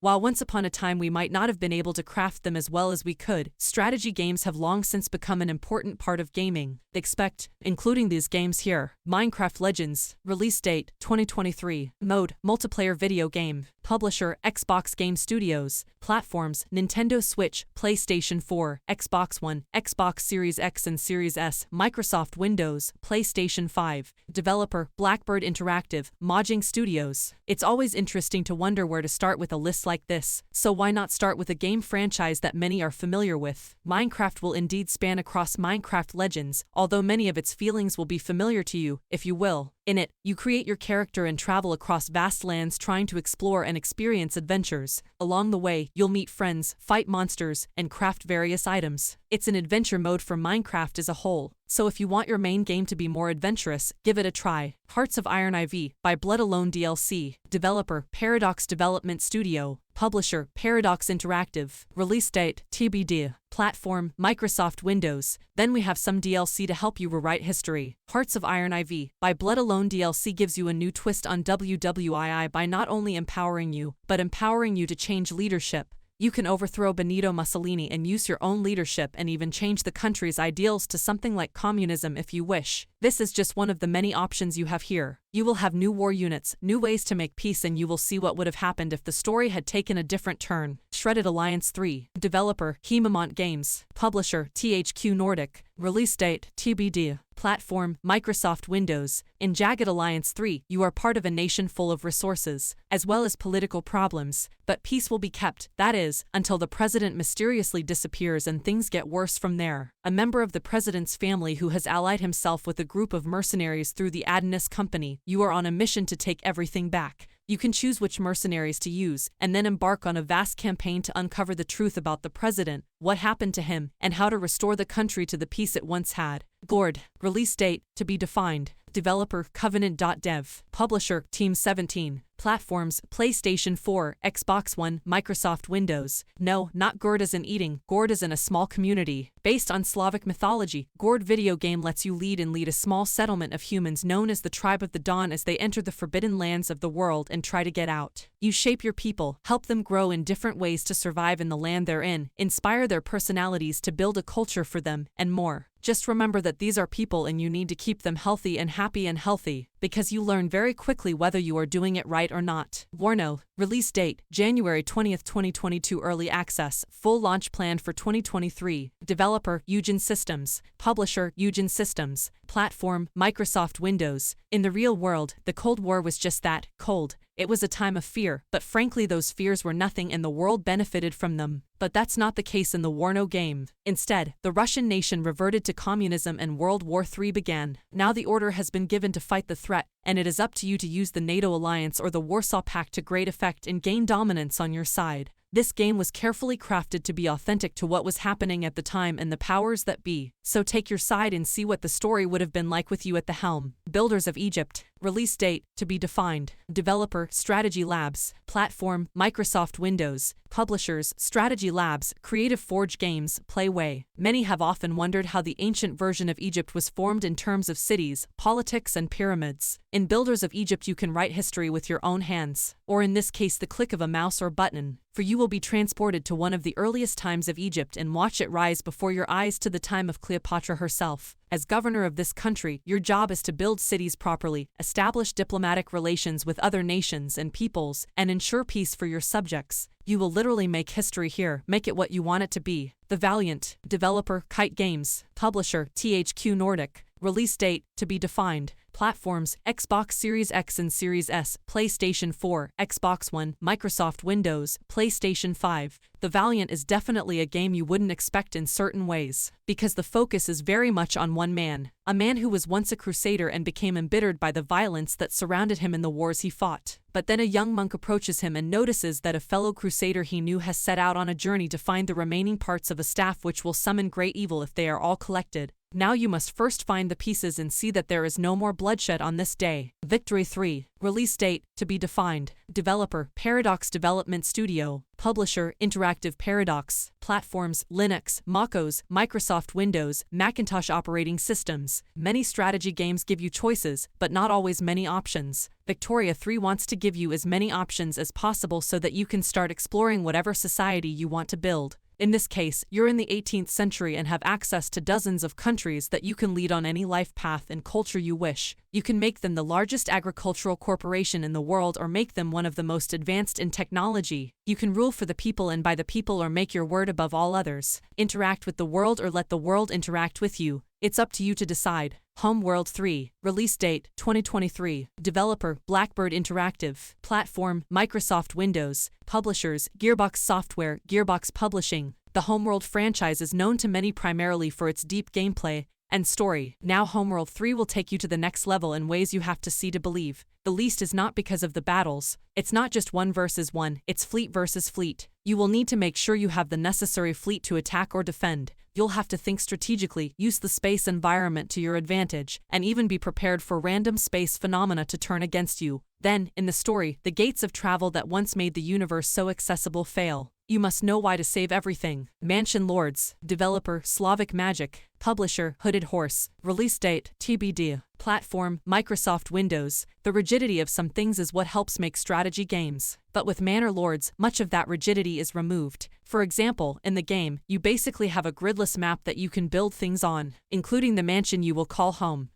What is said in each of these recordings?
While once upon a time we might not have been able to craft them as well as we could, strategy games have long since become an important part of gaming. Expect, including these games here: Minecraft Legends, release date 2023, mode multiplayer video game, publisher Xbox Game Studios, platforms Nintendo Switch, PlayStation 4, Xbox One, Xbox Series X and Series S, Microsoft Windows, PlayStation 5, developer Blackbird Interactive, Mojang Studios. It's always interesting to wonder where to start with a list like this, so why not start with a game franchise that many are familiar with? Minecraft will indeed span across Minecraft Legends, although many of its feelings will be familiar to you, if you will. In it, you create your character and travel across vast lands trying to explore and experience adventures. Along the way, you'll meet friends, fight monsters, and craft various items. It's an adventure mode for Minecraft as a whole, so if you want your main game to be more adventurous, give it a try. Hearts of Iron IV by Blood Alone DLC, developer Paradox Development Studio, publisher Paradox Interactive, release date TBD, platform Microsoft Windows. Then we have some DLC to help you rewrite history. Hearts of Iron IV by Blood Alone DLC gives you a new twist on WWII by not only empowering you, but empowering you to change leadership. You can overthrow Benito Mussolini and use your own leadership and even change the country's ideals to something like communism if you wish. This is just one of the many options you have here. You will have new war units, new ways to make peace, and you will see what would have happened if the story had taken a different turn. Shredded Alliance 3, developer Hemimont Games, publisher THQ Nordic, release date TBD, platform Microsoft Windows. In Jagged Alliance 3, you are part of a nation full of resources, as well as political problems, but peace will be kept, that is, until the president mysteriously disappears and things get worse from there. A member of the president's family who has allied himself with a group of mercenaries through the Adonis Company, you are on a mission to take everything back. You can choose which mercenaries to use, and then embark on a vast campaign to uncover the truth about the president, what happened to him, and how to restore the country to the peace it once had. Gourd, release date to be defined, developer Covenant.dev, publisher Team 17, platforms PlayStation 4, Xbox One, Microsoft Windows. No, not gourd as in eating, gourd as in a small community. Based on Slavic mythology, Gourd video game lets you lead a small settlement of humans known as the Tribe of the Dawn as they enter the forbidden lands of the world and try to get out. You shape your people, help them grow in different ways to survive in the land they're in, inspire their personalities to build a culture for them, and more. Just remember that these are people and you need to keep them healthy and happy and healthy, because you learn very quickly whether you are doing it right or not. Warno, release date, January 20th, 2022, early access, full launch planned for 2023, developer Eugen Systems, publisher Eugen Systems, platform Microsoft Windows. In the real world, the Cold War was just that, cold. It was a time of fear, but frankly those fears were nothing and the world benefited from them. But that's not the case in the Warno game. Instead, the Russian nation reverted to communism and World War III began. Now the order has been given to fight the threat, and it is up to you to use the NATO alliance or the Warsaw Pact to great effect and gain dominance on your side. This game was carefully crafted to be authentic to what was happening at the time and the powers that be, so take your side and see what the story would have been like with you at the helm. Builders of Egypt, release date to be defined, developer Strategy Labs, platform Microsoft Windows, publishers Strategy Labs, Creative Forge Games, Playway. Many have often wondered how the ancient version of Egypt was formed in terms of cities, politics, and pyramids. In Builders of Egypt you can write history with your own hands, or in this case the click of a mouse or button, for you will be transported to one of the earliest times of Egypt and watch it rise before your eyes to the time of Cleopatra herself. As governor of this country, your job is to build cities properly, establish diplomatic relations with other nations and peoples, and ensure peace for your subjects. You will literally make history here, make it what you want it to be. The Valiant, developer Kite Games, publisher THQ Nordic, release date to be defined, platforms Xbox Series X and Series S, PlayStation 4, Xbox One, Microsoft Windows, PlayStation 5. The Valiant is definitely a game you wouldn't expect in certain ways, because the focus is very much on one man, a man who was once a crusader and became embittered by the violence that surrounded him in the wars he fought. But then a young monk approaches him and notices that a fellow crusader he knew has set out on a journey to find the remaining parts of a staff which will summon great evil if they are all collected. Now you must first find the pieces and see that there is no more blood bloodshed on this day. Victory 3. Release date, to be defined. Developer, Paradox Development Studio. Publisher, Interactive Paradox. Platforms, Linux, MacOS, Microsoft Windows, Macintosh operating systems. Many strategy games give you choices, but not always many options. Victoria 3 wants to give you as many options as possible so that you can start exploring whatever society you want to build. In this case, you're in the 18th century and have access to dozens of countries that you can lead on any life path and culture you wish. You can make them the largest agricultural corporation in the world or make them one of the most advanced in technology. You can rule for the people and by the people or make your word above all others. Interact with the world or let the world interact with you. It's up to you to decide. Homeworld 3. Release date, 2023. Developer, Blackbird Interactive. Platform, Microsoft Windows. Publishers, Gearbox Software, Gearbox Publishing. The Homeworld franchise is known to many primarily for its deep gameplay and story. Now Homeworld 3 will take you to the next level in ways you have to see to believe. The least is not because of the battles. It's not just one versus one, it's fleet versus fleet. You will need to make sure you have the necessary fleet to attack or defend. You'll have to think strategically, use the space environment to your advantage, and even be prepared for random space phenomena to turn against you. Then, in the story, the gates of travel that once made the universe so accessible fail. You must know why to save everything. Mansion Lords. Developer, Slavic Magic. Publisher, Hooded Horse. Release date, TBD. Platform, Microsoft Windows. The rigidity of some things is what helps make strategy games. But with Manor Lords, much of that rigidity is removed. For example, in the game, you basically have a gridless map that you can build things on, including the mansion you will call home.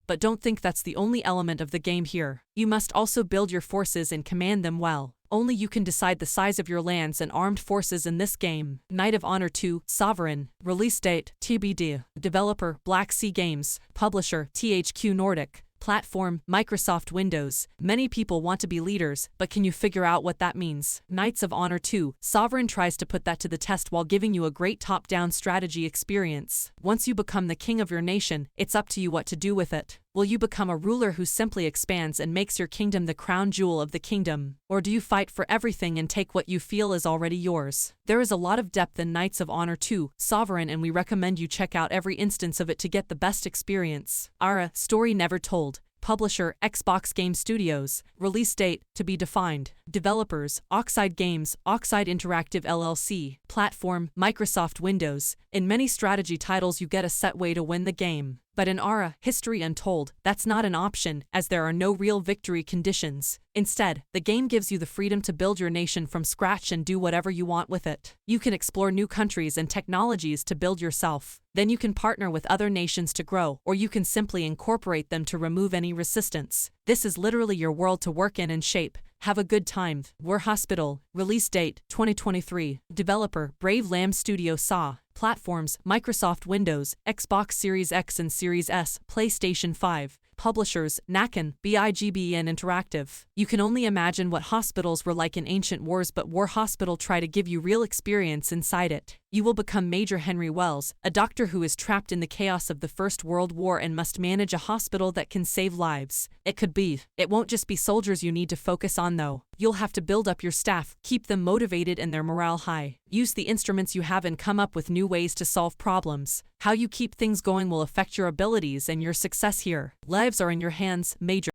But don't think that's the only element of the game here. You must also build your forces and command them well. Only you can decide the size of your lands and armed forces in this game. Knight of Honor 2, Sovereign. Release date, TBD. Developer, Black Sea Games. Publisher, THQ Nordic. Platform, Microsoft Windows. Many people want to be leaders, but can you figure out what that means? Knights of Honor 2, Sovereign tries to put that to the test while giving you a great top-down strategy experience. Once you become the king of your nation, it's up to you what to do with it. Will you become a ruler who simply expands and makes your kingdom the crown jewel of the kingdom? Or do you fight for everything and take what you feel is already yours? There is a lot of depth in Knights of Honor 2, Sovereign, and we recommend you check out every instance of it to get the best experience. Ara, Story Never Told. Publisher, Xbox Game Studios. Release date, to be defined. Developers, Oxide Games, Oxide Interactive LLC. Platform, Microsoft Windows. In many strategy titles you get a set way to win the game. But in Ara, History Untold, that's not an option, as there are no real victory conditions. Instead, the game gives you the freedom to build your nation from scratch and do whatever you want with it. You can explore new countries and technologies to build yourself. Then you can partner with other nations to grow, or you can simply incorporate them to remove any resistance. This is literally your world to work in and shape. Have a good time. War Hospital. Release date, 2023. Developer, Brave Lamb Studio SAW. Platforms, Microsoft Windows, Xbox Series X and Series S, PlayStation 5. Publishers, Nakan, BIGBN Interactive. You can only imagine what hospitals were like in ancient wars, but War Hospital try to give you real experience inside it. You will become Major Henry Wells, a doctor who is trapped in the chaos of the First World War and must manage a hospital that can save lives. It won't just be soldiers you need to focus on though. You'll have to build up your staff, keep them motivated and their morale high. Use the instruments you have and come up with new ways to solve problems. How you keep things going will affect your abilities and your success here. Lives are in your hands, Major.